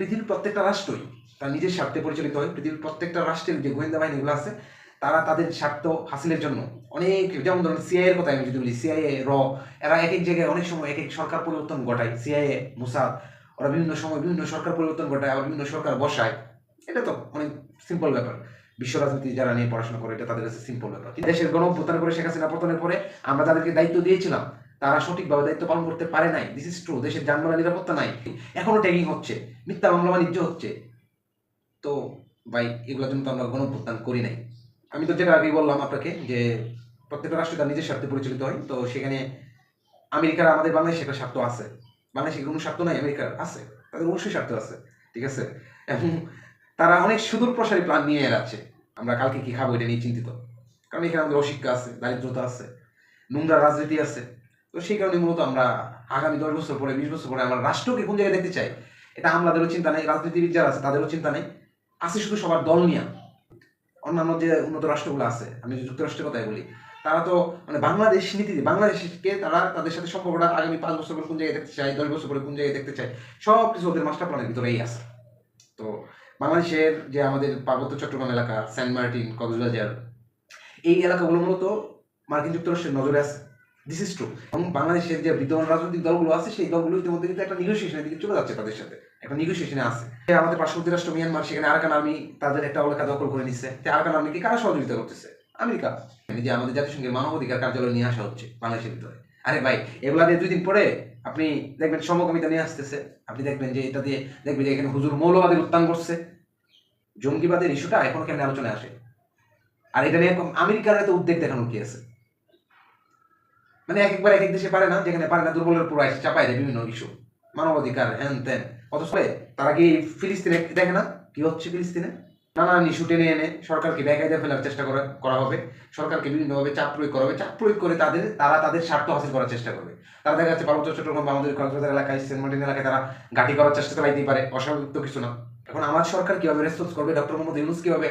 পৃথিবীর প্রত্যেকটা রাষ্ট্রই তার নিজের স্বার্থে পরিচালিত হয়। পৃথিবীর প্রত্যেকটা রাষ্ট্রের যে গোয়েন্দা বাহিনীগুলো আছে তারা তাদের স্বার্থ হাসিলের জন্য অনেক, যেমন ধরুন সিআইএর কথা আমি যদি বলি, সিআইএ র, এরা এক এক জায়গায় অনেক সময় এক এক সরকার পরিবর্তন ঘটায়। সিআইএ মুসাদ ওরা বিভিন্ন সময় বিভিন্ন সরকার পরিবর্তন ঘটায়, আবার বিভিন্ন সরকার বসায়। এটা তো অনেক সিম্পল ব্যাপার। বিশ্ব রাজনীতি যারা নিয়ে পড়াশোনা করে এটা তাদের কাছে সিম্পল ব্যাপার। দেশের গণ অভ্যুত্থানের পরে শেখ হাসিনা পতনের পরে আমরা তাদেরকে দায়িত্ব দিয়েছিলাম, তারা সঠিকভাবে দায়িত্ব পালন করতে পারে নাই। This is true. দেশের যানবাহন নিরাপত্তা নাই, এখনো ট্যাগিং হচ্ছে, মিথ্যা মামলা বাণিজ্য হচ্ছে। তো ভাই এগুলোর জন্য তো আমরা গণ অভ্যুত্থান করি নাই। আমি তো যেটা আগেই বললাম আপনাকে যে প্রত্যেকটা রাষ্ট্র তার নিজের স্বার্থে পরিচালিত হয়। তো সেখানে আমেরিকার আমাদের বাংলাদেশে একটা স্বার্থ আছে, বাংলাদেশে কোনো স্বার্থ নাই, আমেরিকার আছে, তাদের অবশ্যই স্বার্থ আছে, ঠিক আছে। এবং তারা অনেক সুদূর প্রসারী প্ল্যান নিয়ে এড়াচ্ছে। আমরা কালকে কি খাবো এটা নিয়ে চিন্তিত, কারণ এখানে আমাদের অশিক্ষা আছে, দারিদ্রতা আছে, নোংরা রাজনীতি আছে। তো সেই কারণে মূলত আমরা আগামী 10 বছর পরে 20 বছর পরে আমরা রাষ্ট্রকে কোন জায়গায় দেখতে চাই এটা আমাদেরও চিন্তা নেই, রাজনীতিবিদ যারা আছে তাদেরও চিন্তা নেই, আছে শুধু সবার দল নিয়ে। অন্যান্য যে উন্নত রাষ্ট্রগুলো আছে, আমি যদি যুক্তরাষ্ট্রের কথাই বলি, তারা তো মানে বাংলাদেশ নীতি, বাংলাদেশকে তারা তাদের সাথে সম্পর্কটা আগামী 5 বছর পরে কোন জায়গায় দেখতে চায়, 10 বছর পরে কোন জায়গায় দেখতে চায়, সব কিছু ওদের মাস্টার প্ল্যানের ভিতরেই আছে। তো বাংলাদেশের যে আমাদের পার্বত্য চট্টগ্রাম এলাকা, সেন্ট মার্টিন, কক্সবাজার, এই এলাকাগুলো মূলত মার্কিন যুক্তরাষ্ট্রের নজরে আছে। This is true. এবং বাংলাদেশের যে বিদ্যমান রাজনৈতিক দলগুলো আছে সেই দলগুলো ইতিমধ্যে কিন্তু একটা নেগোসিয়েশনের দিকে চলে যাচ্ছে, তাদের সাথে একটা নেগোসিয়েশনে আছে। আমাদের পার্শ্ববর্তী রাষ্ট্র মিয়ানমার, সেখানে আরাকান আর্মি তাদের একটা এলাকা দখল করে নিচ্ছে। আরাকান আর্মিকে কারা সহযোগিতা করতেছে? আমেরিকা। যে আমাদের জাতিসংঘের মানবাধিকার কার্যালয় নিয়ে আসা হচ্ছে বাংলাদেশের ভিতরে। আরে ভাই এগুলা দিয়ে 2 দিন পরে আপনি দেখবেন সমকামিতা নিয়ে আসতেছে, আপনি দেখবেন যে এটা দিয়ে দেখবেন যে এখানে হুজুর মৌলবাদের উত্থান করছে। জঙ্গিবাদের ইস্যুটা এখন কেমন আলোচনায় আসে, আর এটা নিয়ে আমেরিকার এত উদ্বেগ দেখানোর কি আছে? মানে এক একবার এক এক দেশে পারে না, যেখানে পারে না দুর্বলের পুরো এসে চাপায় দেয় বিভিন্ন ইস্যু, মানবাধিকার হ্যান ত্যান। অথচ তারা কি ফিলিস্তিনে দেখে না কি হচ্ছে ফিলিস্তিনে? নানান ইস্যু টেনে এনে সরকারকে বেকায়দায় ফেলার চেষ্টা করা হবে, সরকারকে বিভিন্নভাবে চাপ প্রয়োগ করা হবে, চাপ প্রয়োগ করে তারা তাদের স্বার্থ হাসিল করার চেষ্টা করবে। তারা দেখা যাচ্ছে পার্বত্য চট্টগ্রাম বা আমাদের কক্সবাজার এলাকায়, সেন্ট মার্টিন এলাকায় তারা ঘাঁটি করার চেষ্টা চালাইতেই পারে, অস্বাভাবিক তো কিছু না। এখন আমার সরকার কিভাবে রেসপন্স করবে, ডক্টর মোহাম্মদ ইউনূস কিভাবে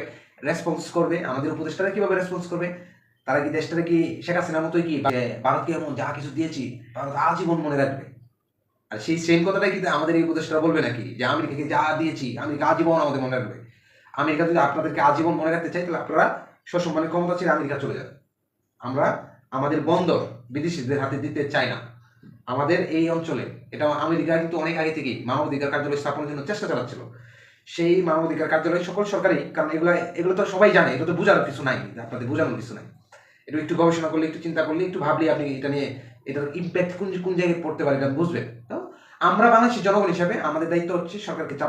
রেসপন্স করবে, আমাদের উপদেষ্টারা কিভাবে রেসপন্স করবে? তারা কি দেশটাকে কি শেখ হাসিনার মতোই কি ভারতকে এমন যা কিছু দিয়েছি ভারত আজীবন মনে রাখবে? আর সেই সেম কথাটাই কিন্তু আমাদের এই উপদেষ্টারা বলবে নাকি যে আমেরিকাকে যা দিয়েছি আমেরিকা আজীবন আমাদের মনে রাখবে? আমেরিকা যদি আপনাদেরকে আজীবন মনে রাখতে চাই তাহলে আপনারা সসম্মানে ক্ষমতা ছেড়ে আমেরিকা চলে যান। আমরা আমাদের বন্দর বিদেশিদের হাতে দিতে চাই না। আমাদের এই অঞ্চলে, এটা আমেরিকা কিন্তু অনেক আগে থেকেই মানবাধিকার কার্যালয় স্থাপনের জন্য চেষ্টা চালাচ্ছিল। সেই মানবাধিকার কার্যালয় সকল সরকারি, কারণ এগুলো তো সবাই জানে, এটা তো বোঝার কিছু নাই, আপনাদের বোঝানোর কিছু নাই। এটা একটু গবেষণা করলে, একটু চিন্তা করলে, একটু ভাবলে আপনি এটা নিয়ে এটার ইম্প্যাক্ট কোন কোন জায়গায় পড়তে পারে এটা বুঝবেন। তো আমরা বাংলাদেশের জনগণ হিসাবে আমাদের দায়িত্ব হচ্ছে সরকারকে চাপ